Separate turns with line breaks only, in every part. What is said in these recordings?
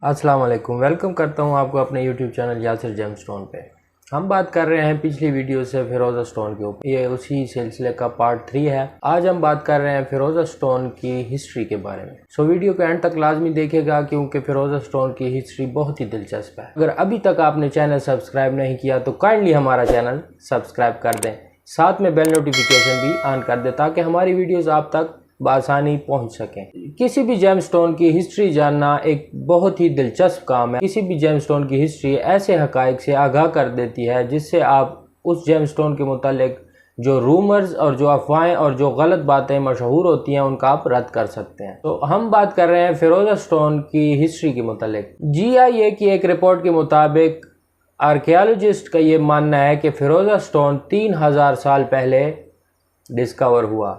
अस्सलाम वालेकुम। वेलकम करता हूं आपको अपने YouTube channel Yasir gem stone पे। हम बात कर रहे हैं पिछली वीडियो से फिरोज़ा स्टोन के ऊपर, ये उसी सिलसिले का पार्ट 3 है। आज हम बात कर रहे हैं फिरोज़ा स्टोन की हिस्ट्री के बारे में। सो वीडियो को एंड तक लाजमी देखेगा क्योंकि फिरोज़ा स्टोन की हिस्ट्री बहुत ही दिलचस्प है। अगर अभी तक आपने चैनल सब्सक्राइब नहीं किया तो काइंडली हमारा चैनल सब्सक्राइब कर दें, साथ में बेल नोटिफिकेशन भी ऑन कर दें ताकि हमारी वीडियोज़ आप तक बआसानी पहुंच सकें। किसी भी जेम स्टोन की हिस्ट्री जानना एक बहुत ही दिलचस्प काम है। किसी भी जेम स्टोन की हिस्ट्री ऐसे हकाइक से आगाह कर देती है जिससे आप उस जेम स्टोन के मुतालिक जो रूमर्स और जो अफवाहें और जो गलत बातें मशहूर होती हैं उनका आप रद्द कर सकते हैं। तो हम बात कर रहे हैं फिरोज़ा स्टोन की हिस्ट्री के मुतालिक। GIA की एक रिपोर्ट के मुताबिक आर्कियोलॉजिस्ट का ये मानना है कि फिरोज़ा स्टोन 3000 साल पहले डिस्कवर हुआ,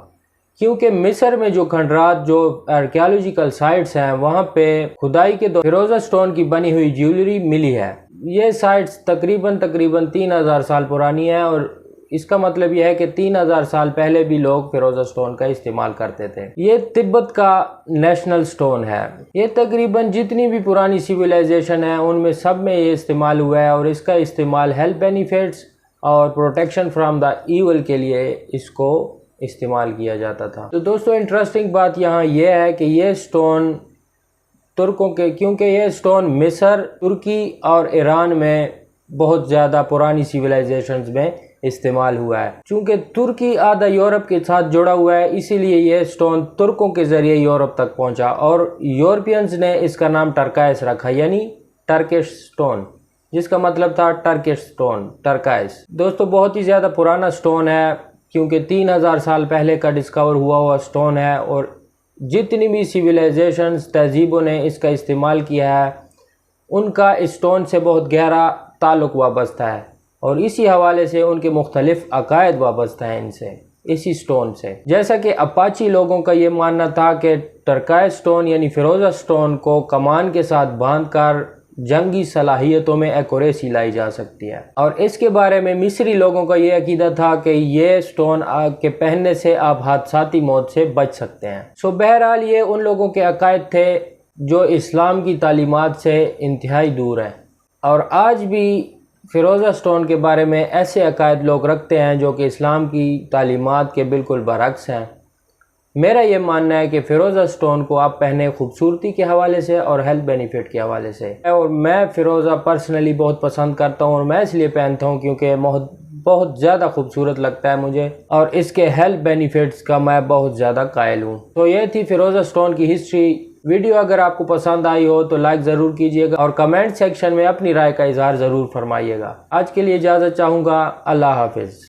क्योंकि मिस्र में जो खंडरात जो आर्कियोलॉजिकल साइट्स हैं वहाँ पे खुदाई के दौरान फिरोज़ा स्टोन की बनी हुई ज्वेलरी मिली है। ये साइट्स तकरीबन 3000 साल पुरानी है और इसका मतलब यह है कि 3000 साल पहले भी लोग फिरोज़ा स्टोन का इस्तेमाल करते थे। ये तिब्बत का नेशनल स्टोन है। ये तकरीबन जितनी भी पुरानी सिविलाइजेशन है उनमें सब में ये इस्तेमाल हुआ है और इसका इस्तेमाल हेल्थ बेनिफिट्स और प्रोटेक्शन फ्रॉम द ईवल के लिए इसको इस्तेमाल किया जाता था। तो दोस्तों इंटरेस्टिंग बात यहाँ ये है कि ये स्टोन तुर्कों के, क्योंकि ये स्टोन मिस्र, तुर्की और ईरान में बहुत ज़्यादा पुरानी सिविलाइजेशंस में इस्तेमाल हुआ है। चूँकि तुर्की आधा यूरोप के साथ जुड़ा हुआ है इसीलिए ये स्टोन तुर्कों के ज़रिए यूरोप तक पहुँचा और यूरोपियंस ने इसका नाम टर्काइस रखा, यानी टर्किश स्टोन, जिसका मतलब था टर्किश स्टोन, टर्काइस। दोस्तों बहुत ही ज़्यादा पुराना स्टोन है क्योंकि 3000 साल पहले का डिस्कवर हुआ स्टोन है और जितनी भी सिविलाइजेशंस तहजीबों ने इसका इस्तेमाल किया है उनका इस स्टोन से बहुत गहरा ताल्लुक़ वाबस्ता है और इसी हवाले से उनके मुख्तलिफ अकायद वाबस्ता हैं इनसे, इसी स्टोन से। जैसा कि अपाची लोगों का ये मानना था कि टर्काइस स्टोन यानी फिरोज़ा स्टोन को कमान के साथ बांध कर जंगी सलाहियतों में एक्यूरेसी लाई जा सकती है और इसके बारे में मिस्री लोगों का ये अकीदा था कि ये स्टोन के पहनने से आप हादसाती मौत से बच सकते हैं। सो बहरहाल ये उन लोगों के अकायद थे जो इस्लाम की तालीमात से इंतहाई दूर हैं और आज भी फिरोज़ा स्टोन के बारे में ऐसे अकायद लोग रखते हैं जो कि इस्लाम की तालीमात के बिल्कुल बरअक्स हैं। मेरा ये मानना है कि फिरोज़ा स्टोन को आप पहने खूबसूरती के हवाले से और हेल्थ बेनिफिट के हवाले से, और मैं फ़िरोज़ा पर्सनली बहुत पसंद करता हूँ और मैं इसलिए पहनता हूँ क्योंकि बहुत ज़्यादा खूबसूरत लगता है मुझे और इसके हेल्थ बेनिफिट्स का मैं बहुत ज़्यादा कायल हूँ। तो ये थी फिरोज़ा स्टोन की हिस्ट्री। वीडियो अगर आपको पसंद आई हो तो लाइक ज़रूर कीजिएगा और कमेंट सेक्शन में अपनी राय का इजहार ज़रूर फरमाइएगा। आज के लिए इजाज़त चाहूँगा। अल्लाह हाफिज़।